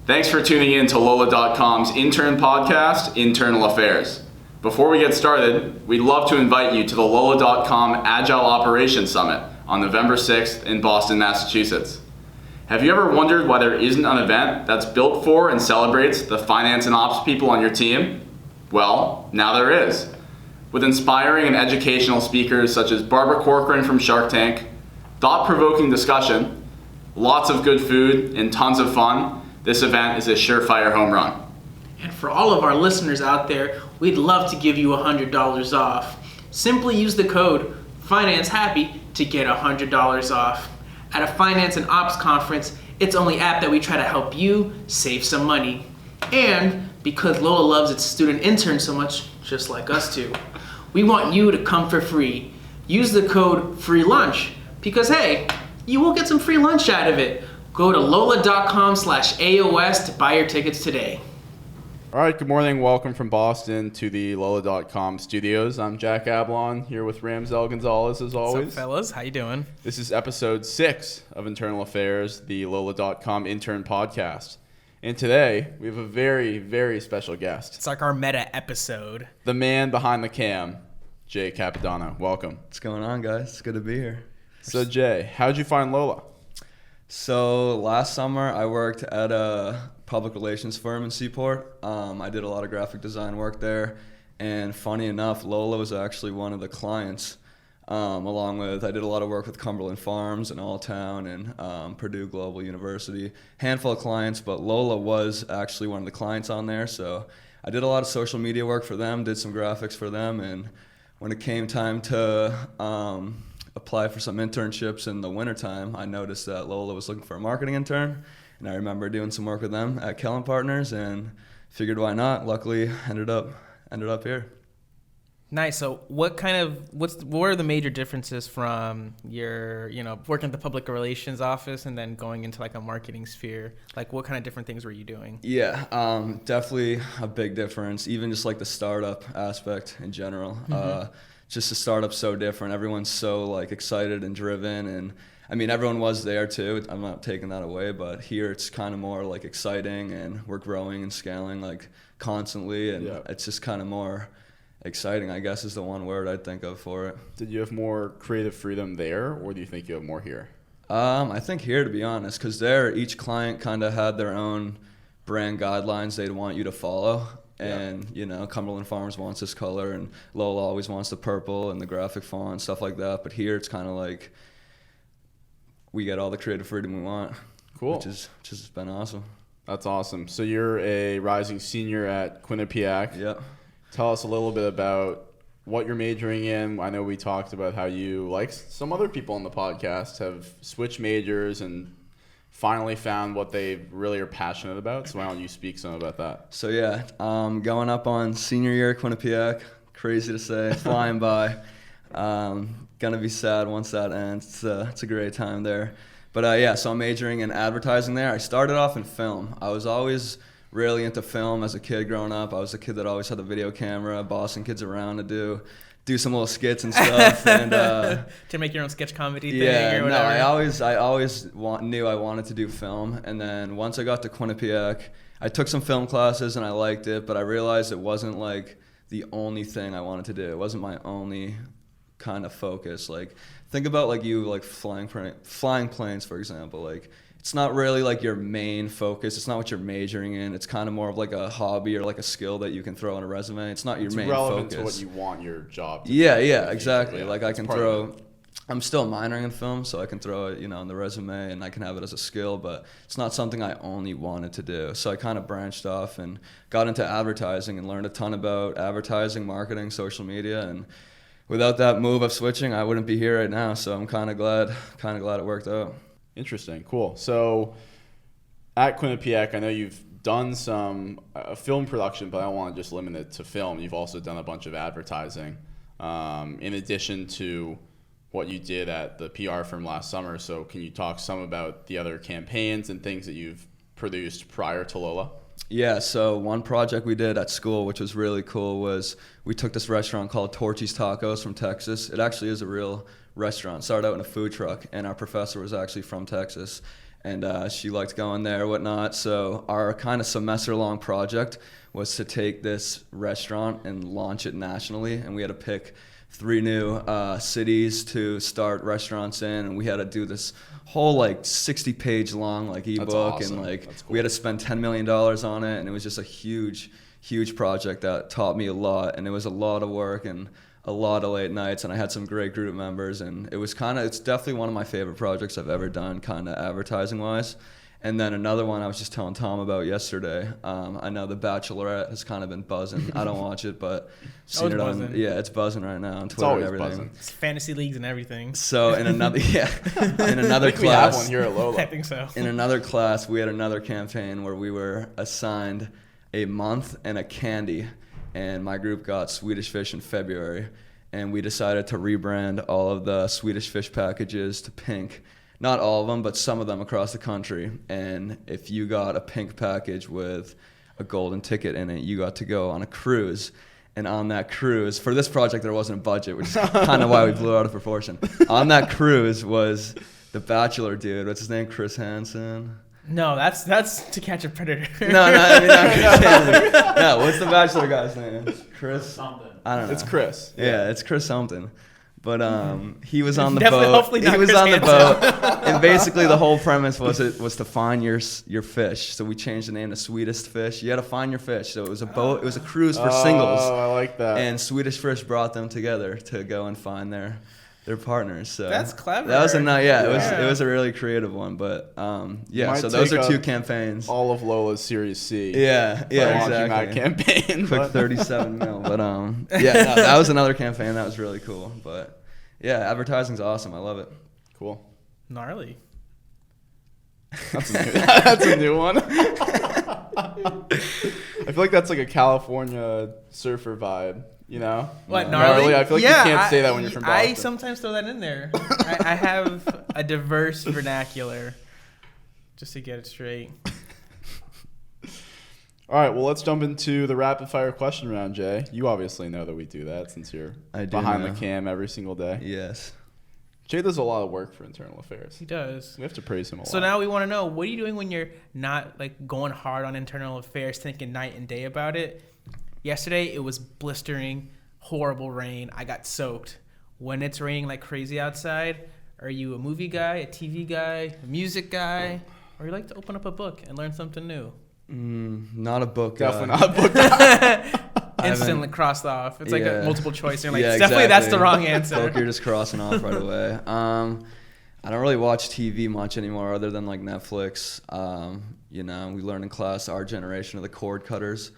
Thanks for tuning in to Lola.com's intern podcast, Internal Affairs. Before we get started, we'd love to invite you to the Lola.com Agile Operations Summit on November 6th in Boston, Massachusetts. Have you ever wondered why there isn't an event that's built for and celebrates the finance and ops people on your team? Well, now there is. With inspiring and educational speakers such as Barbara Corcoran from Shark Tank, thought-provoking discussion, lots of good food, and tons of fun, this event is a surefire home run. And for all of our listeners out there, we'd love to give you $100 off. Simply use the code FINANCEHAPPY to get $100 off. At a finance and ops conference, it's only apt that we try to help you save some money. And because Lola loves its student interns so much, just like us too, we want you to come for free. Use the code FREELUNCH because hey, you will get some free lunch out of it. Go to lola.com/AOS to buy your tickets today. All right, good morning. Welcome from Boston to the Lola.com studios. I'm Jack Ablon here with Ramsel, Gonzalez as always. What's up, fellas? How you doing? This is episode 6 of Internal Affairs, the Lola.com intern podcast. And today, we have a very, very special guest. It's like our meta episode. The man behind the cam, Jay Capodanno. Welcome. What's going on, guys? It's good to be here. So, Jay, how'd you find Lola? So last summer, I worked at a public relations firm in Seaport. I did a lot of graphic design work there. And funny enough, Lola was actually one of the clients, along with, I did a lot of work with Cumberland Farms and Alltown and Purdue Global University. Handful of clients, but Lola was actually one of the clients on there. So I did a lot of social media work for them, did some graphics for them. And when it came time to apply for some internships in the wintertime, I noticed that Lola was looking for a marketing intern, and I remember doing some work with them at Kellen Partners and figured why not. Luckily, ended up here. Nice. So what are the major differences from your, working at the public relations office and then going into like a marketing sphere? Like what kind of different things were you doing? Yeah, definitely a big difference, even just like the startup aspect in general. Mm-hmm. Just the startup's so different. Everyone's so like excited and driven, and I mean everyone was there too. I'm not taking that away, but here it's kind of more like exciting, and we're growing and scaling like constantly, and It's just kind of more exciting, I guess, is the one word I'd think of for it. Did you have more creative freedom there, or do you think you have more here? I think here, to be honest, because there each client kind of had their own brand guidelines they'd want you to follow. And, Cumberland Farms wants this color, and Lola always wants the purple and the graphic font and stuff like that. But here it's kind of like we get all the creative freedom we want. Cool. Which has been awesome. That's awesome. So you're a rising senior at Quinnipiac. Yep. Tell us a little bit about what you're majoring in. I know we talked about how you, like some other people on the podcast, have switched majors and finally found what they really are passionate about. So why don't you speak some about that? So going up on senior year at Quinnipiac. Crazy to say, flying by. Gonna be sad once that ends. It's a great time there. But so I'm majoring in advertising there. I started off in film. I was always really into film as a kid growing up. I was a kid that always had the video camera, bossing kids around to do some little skits and stuff, and to make your own sketch comedy thing or whatever. I always knew I wanted to do film, and then once I got to Quinnipiac, I took some film classes and I liked it, but I realized it wasn't like the only thing I wanted to do. It wasn't my only kind of focus. Like think about like you like flying planes, for example. Like it's not really like your main focus. It's not what you're majoring in. It's kind of more of like a hobby or like a skill that you can throw on a resume. It's not your main focus. It's relevant to what you want your job to be. Yeah, exactly. Like I can I'm still minoring in film, so I can throw it, on the resume and I can have it as a skill, but it's not something I only wanted to do. So I kind of branched off and got into advertising and learned a ton about advertising, marketing, social media, and without that move of switching, I wouldn't be here right now. So I'm kind of glad it worked out. Interesting. Cool. So at Quinnipiac, I know you've done some film production, but I don't want to just limit it to film. You've also done a bunch of advertising in addition to what you did at the PR firm last summer. So can you talk some about the other campaigns and things that you've produced prior to Lola? Yeah, so one project we did at school, which was really cool, was we took this restaurant called Torchy's Tacos from Texas. It actually is a real restaurant. Started out in a food truck, and our professor was actually from Texas. and she liked going there, whatnot. So our kind of semester-long project was to take this restaurant and launch it nationally, and we had to pick 3 new cities to start restaurants in, and we had to do this whole like 60-page long like ebook. That's awesome. And like cool. We had to spend $10 million on it, and it was just a huge project that taught me a lot, and it was a lot of work and a lot of late nights, and I had some great group members, and it's definitely one of my favorite projects I've ever done, kind of advertising wise. And then another one I was just telling Tom about yesterday. I know The Bachelorette has kind of been buzzing. I don't watch it, but seen it on. Yeah, it's buzzing right now on Twitter and everything. Buzzing. It's fantasy leagues and everything. So in another I think class, we have one here at Lola. I think so. In another class, we had another campaign where we were assigned a month and a candy, and my group got Swedish Fish in February, and we decided to rebrand all of the Swedish Fish packages to pink. Not all of them, but some of them across the country. And if you got a pink package with a golden ticket in it, you got to go on a cruise. And on that cruise, for this project, there wasn't a budget, which is kind of why we blew out of proportion. On that cruise was the Bachelor dude. What's his name? Chris Hansen? No, that's To Catch a Predator. No, I mean, not Chris Hansen. No, what's the Bachelor guy's name? Chris? Something. I don't know. It's Chris. Yeah, it's Chris something. But he was on the Definitely, boat. hopefully not He was Chris on the Hansen. boat, and basically the whole premise was to find your fish. So we changed the name to Sweetest Fish. You had to find your fish. So it was a boat. It was a cruise for singles. Oh, I like that. And Swedish Fish brought them together to go and find their partners. So That's clever. That was Yeah. it was a really creative one. But yeah, Might so those take are 2 up campaigns. all of Lola's Series C. Yeah, Launching exactly. that campaign. Quick 37 mil. But yeah, no, that was another campaign that was really cool. But yeah, advertising's awesome. I love it. Cool. Gnarly. That's a new one. I feel like that's like a California surfer vibe, you know? What, gnarly? I feel like you can't say that when you're from Boston. I sometimes throw that in there. I have a diverse vernacular, just to get it straight. All right, well, let's jump into the rapid fire question round, Jay. You obviously know that we do that since you're behind the cam every single day. Yes. Jay does a lot of work for internal affairs. He does. We have to praise him a lot. So now we want to know, what are you doing when you're not like going hard on internal affairs, thinking night and day about it? Yesterday, it was blistering, horrible rain. I got soaked. When it's raining like crazy outside, are you a movie guy, a TV guy, a music guy, or you like to open up a book and learn something new? Not a book. Definitely not a book. Instantly crossed off. It's like a multiple choice. You're like, yeah, definitely that's the exactly. wrong answer. Book, you're just crossing off right away. I don't really watch TV much anymore other than like Netflix. We learn in class our generation of the cord cutters,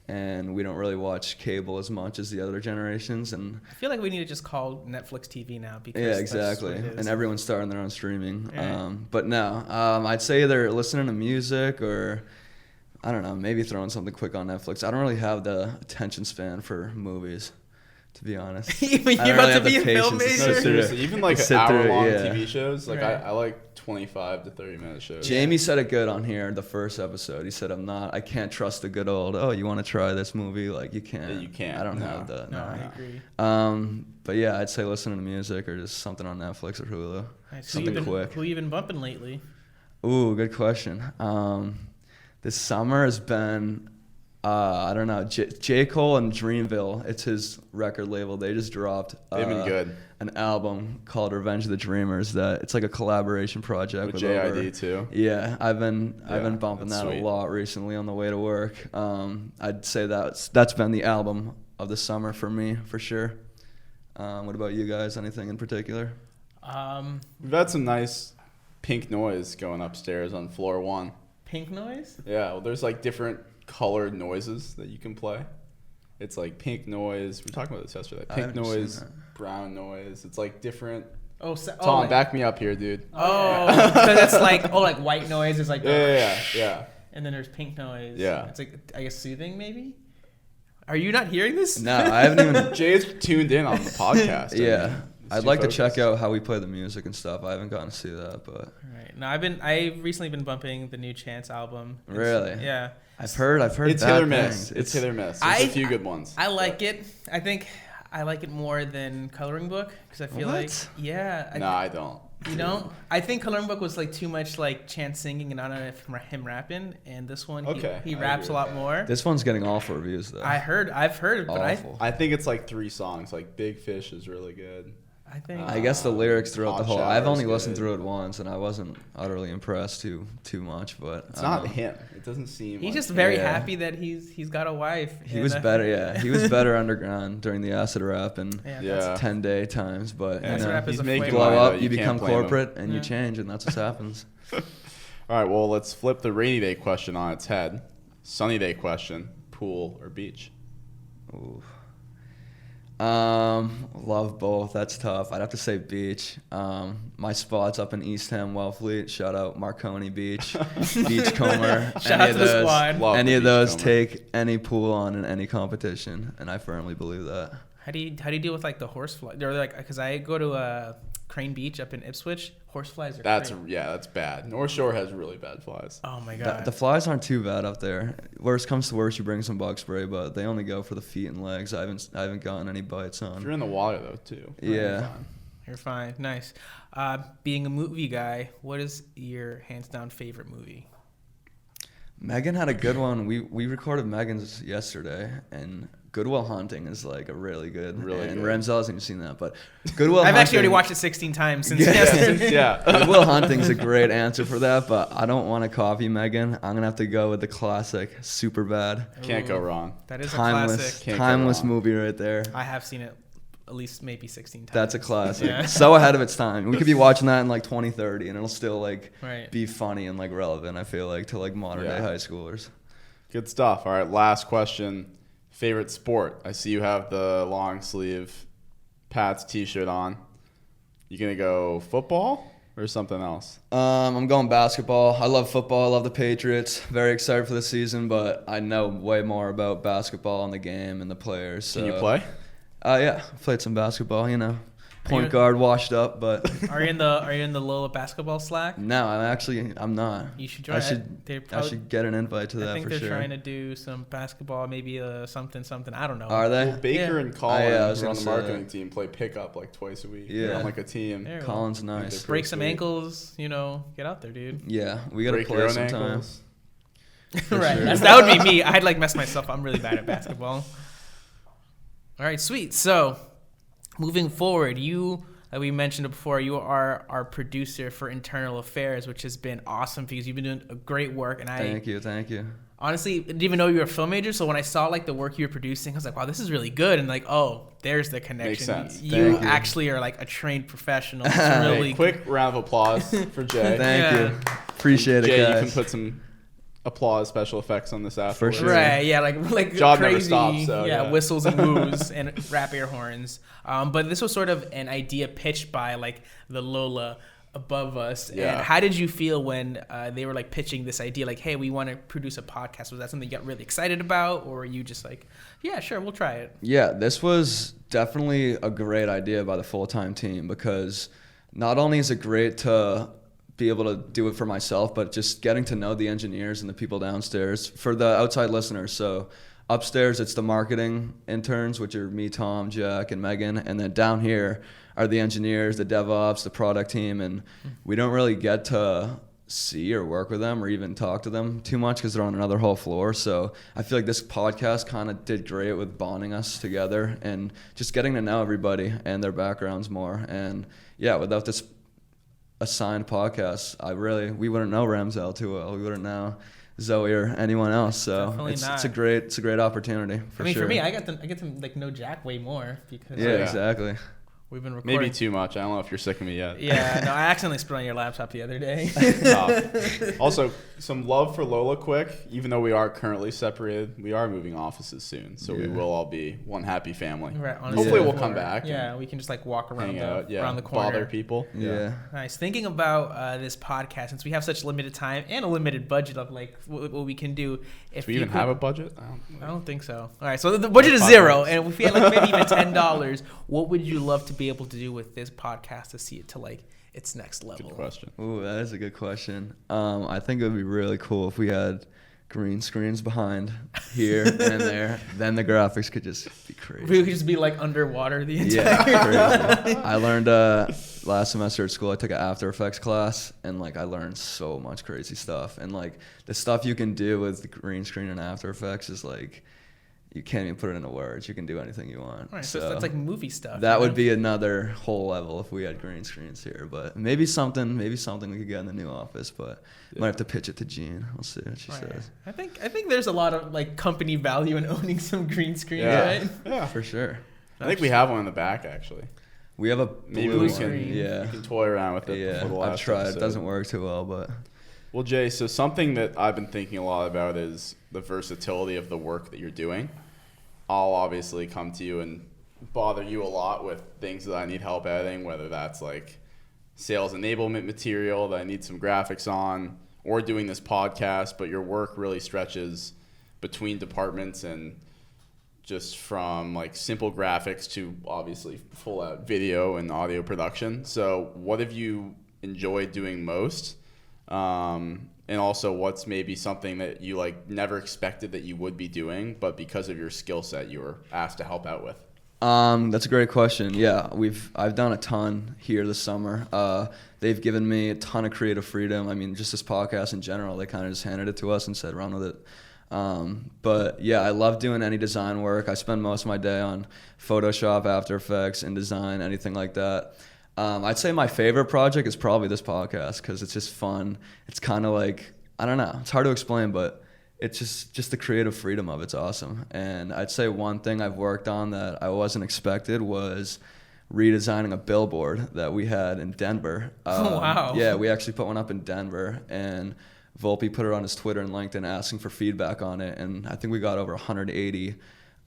and we don't really watch cable as much as the other generations. And I feel like we need to just call Netflix TV now because yeah, that's exactly. what it is. And everyone's starting their own streaming. Yeah. But no, I'd say either listening to music or I don't know, maybe throwing something quick on Netflix. I don't really have the attention span for movies, to be honest. You're I don't about really to have be the a film patience to major? No, seriously. Even like sit through it, hour-long yeah. TV shows, like Right. I like 25 to 30-minute shows. Jamie said it good on here, the first episode. He said, I can't trust the good old, you want to try this movie? Like, you can't. Yeah, you can't. I don't No. have that. No, I agree. But yeah, I'd say listening to music or just something on Netflix or Hulu. Nice. Something quick. Who you been bumping lately? Ooh, good question. This summer has been, I don't know, J. Cole and Dreamville. It's his record label. They just dropped They've been good. An album called Revenge of the Dreamers. That it's like a collaboration project With with JID over, too. Yeah, I've been bumping that's that sweet. a lot recently on the way to work. I'd say that's been the album of the summer for me for sure. What about you guys? Anything in particular? We've had some nice pink noise going upstairs on floor 1. Pink noise? Yeah, well, there's like different colored noises that you can play. It's like pink noise. We were talking about this yesterday. I Pink haven't noise, seen that. brown noise. It's like different. Tom, Tom, back me up here, dude. Oh, so that's like white noise is like Yeah. and then there's pink noise. Yeah. It's like, I guess, soothing maybe. Are you not hearing this? No, I haven't even. Jay's tuned in on the podcast. Yeah. I'd too like to focused. check out how we play the music and stuff. I haven't gotten to see that, but Right. No, I've recently been bumping the new Chance album. Really? Yeah. I've heard It's bad hit or miss. things. It's hit or miss. There's a few good ones. I like it. I think I like it more than Coloring Book because I feel What? like, yeah. No, I don't. You know, I think Coloring Book was like too much like Chance singing and not enough him rapping, and this one he raps a lot more. This one's getting awful reviews though. I've heard, but I think it's like 3 songs. Like Big Fish is really good. I guess the lyrics throughout the Hot whole. Shower I've is only good. listened through it once, and I wasn't utterly impressed too much. But It's not him. It doesn't seem. He's like just him. very happy that he's got a wife. He was better. Yeah, he was better underground during the acid rap and Yeah. 10-day times. But Acid rap is he's a making flavor. blow money, up, though. you can't become blame him. corporate, and Yeah. you change, and that's what happens. All right. Well, let's flip the rainy day question on its head. Sunny day question: pool or beach? Ooh. Love both. That's tough. I'd have to say beach. My spot's up in East Ham, Wellfleet. Shout out Marconi Beach, Beachcomber. Shout out to the squad. Love Any the of those Beachcomber. take any pool on in any competition, and I firmly believe that. How do you deal with like the horsefly? They're like, because I go to Crane Beach up in Ipswich. Horseflies are That's crazy. that's bad. North Shore has really bad flies. Oh my god. The flies aren't too bad up there. Worst comes to worst, you bring some bug spray, but they only go for the feet and legs. I haven't gotten any bites If you're on. in the water though, too. Yeah. You're fine. Nice. Being a movie guy, what is your hands down favorite movie? Megan had a good one. We recorded Megan's yesterday, and Goodwill Hunting is like a really good. And Ramsel hasn't even seen that, but Goodwill I've Hunting. actually already watched it 16 times since Yeah. yesterday. Yeah. Goodwill Hunting's a great answer for that, but I don't want to copy Megan. I'm gonna have to go with the classic Superbad. Can't go wrong. That is a Timeless, classic. Can't go timeless wrong. movie right there. I have seen it at least maybe 16 times. That's a classic. Yeah. So ahead of its time. We could be watching that in like 2030, and it'll still like Right. be funny and like relevant. I feel like to like modern day Yeah. high schoolers. Good stuff. All right, last question. Favorite sport? I see you have the long sleeve Pats t-shirt on. You gonna go football or something else? I'm going basketball. I love football. I love the Patriots. Very excited for the season, but I know way more about basketball and the game and the players. Can you so- play? Yeah, played some basketball. Point guard, washed up, but Are you in the Lola basketball Slack? no, I'm not. You should join. I They're should get an invite to I that think for they're sure. trying to do some basketball, maybe something. I don't know. Are they? Well, Baker Yeah. and Colin, yeah, I was who are on gonna the say marketing that. team, play pickup like twice a week. Yeah. They're on like a team. There you go. Colin's nice. Break some sweet. ankles. Get out there, dude. Yeah, we gotta Break your play own sometime. ankles. Right. sure. That would be me. I'd like mess myself. I'm really bad at basketball. All right, sweet. So, moving forward, like we mentioned before, you are our producer for Internal Affairs, which has been awesome because you've been doing a great work. And Thank you. honestly didn't even know you were a film major. So when I saw like the work you were producing, I was like, wow, this is really good. And like, oh, there's the connection. Makes sense. You Thank you. actually are like a trained professional. It's Hey, really quick round of applause for Jay. Thank Yeah. you. Appreciate Jay, it, you guys. can put some applause special effects on this afterwards. sure. Right, yeah, like Job never crazy, stops, so, yeah. whistles and woos and rap air horns. But this was sort of an idea pitched by like the Lola above us. Yeah. And how did you feel when they were like pitching this idea, like, hey, we want to produce a podcast? Was that something you got really excited about, or were you just like, yeah, sure, we'll try it? Yeah, this was definitely a great idea by the full-time team because not only is it great to be able to do it for myself, but just getting to know the engineers and the people downstairs for the outside listeners. So upstairs, it's the marketing interns, which are me, Tom, Jack, and Megan. And then down here are the engineers, the DevOps, the product team. And we don't really get to see or work with them or even talk to them too much because they're on another whole floor. So I feel like this podcast kind of did great with bonding us together and just getting to know everybody and their backgrounds more. And yeah, without this assigned podcast, we wouldn't know Ramsel too well. We wouldn't know Zoe or anyone else. So Definitely it's a great opportunity for I mean, sure. for me, I get to like know Jack way more because yeah, exactly. we've been recording. Maybe too much. I don't know if you're sick of me yet. Yeah, no, I accidentally spit on your laptop the other day. Tough. Also, some love for Lola quick. Even though we are currently separated, we are moving offices soon. So we Yeah. will all be one happy family. Right, on a Hopefully second we'll come floor. back Yeah, and we can just like walk around Hang out. Yeah. around the corner. Bother people. Yeah. Nice. Thinking about this podcast, since we have such limited time and a limited budget of like what we can do. If Do we even have a budget? I don't think so. All right, so the budget is zero, and if we had like maybe even $10, what would you love to be able to do with this podcast to see it to like its next level? Good question. Ooh, that is a good question. I think it would be really cool if we had green screens behind here and there. Then the graphics could just be crazy. We could just be like underwater the entire Yeah, crazy. I learned last semester at school, I took an After Effects class, and like I learned so much crazy stuff. And like the stuff you can do with the green screen and After Effects is like, you can't even put it into words. You can do anything you want. Right, so that's like movie stuff. That would be another whole level if we had green screens here. But maybe something we could get in the new office. But might have to pitch it to Jean. We'll see what she says. I think there's a lot of like company value in owning some green screens, right? Yeah, for sure. I think we have one in the back actually. We have a blue screen. one. Yeah, you can toy around with it. Yeah, I've tried. Episode. It doesn't work too well, but. Well, Jay, so something that I've been thinking a lot about is the versatility of the work that you're doing. I'll obviously come to you and bother you a lot with things that I need help editing, whether that's like sales enablement material that I need some graphics on, or doing this podcast, but your work really stretches between departments and just from like simple graphics to obviously full out video and audio production. So what have you enjoyed doing most? And also what's maybe something that you like never expected that you would be doing, but because of your skill set, you were asked to help out with? That's a great question. Yeah, I've done a ton here this summer. They've given me a ton of creative freedom. I mean, just this podcast in general, they kind of just handed it to us and said, run with it. But yeah, I love doing any design work. I spend most of my day on Photoshop, After Effects, InDesign, anything like that. I'd say my favorite project is probably this podcast because it's just fun. It's kind of like, I don't know, it's hard to explain, but it's just the creative freedom of it's awesome. And I'd say one thing I've worked on that I wasn't expected was redesigning a billboard that we had in Denver. Oh, wow. Yeah, we actually put one up in Denver, and Volpe put it on his Twitter and LinkedIn asking for feedback on it. And I think we got over 180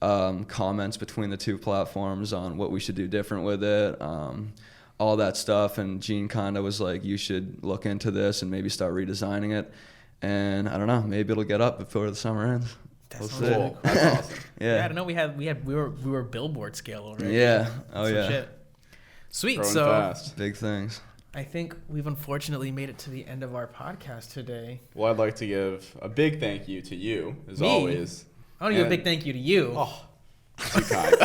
comments between the two platforms on what we should do different with it. All that stuff, and Gene kind of was like, you should look into this and maybe start redesigning it. And I don't know, maybe it'll get up before the summer ends. That's We'll cool. That's awesome. Yeah, I don't know. We were billboard scale already. Yeah. Oh Some yeah. shit. Sweet. Growing So fast. Big things. I think we've unfortunately made it to the end of our podcast today. Well, I'd like to give a big thank you to you, as Me? always. I want to give a big thank you to you. Oh, too kind.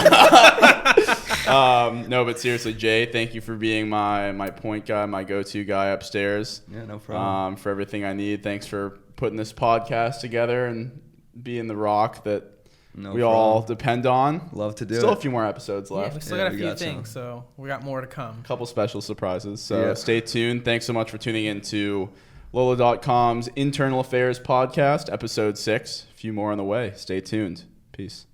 No, but seriously, Jay, thank you for being my point guy, my go-to guy upstairs. Yeah, no problem. For everything I need. Thanks for putting this podcast together and being the rock that we all depend on. Love to do Still it. a few more episodes Yeah, left. we still Yeah, got a we few got things, so we got more to come. A couple special surprises. So Yeah. stay tuned. Thanks so much for tuning in to Lola.com's Internal Affairs podcast, episode 6. A few more on the way. Stay tuned. Peace.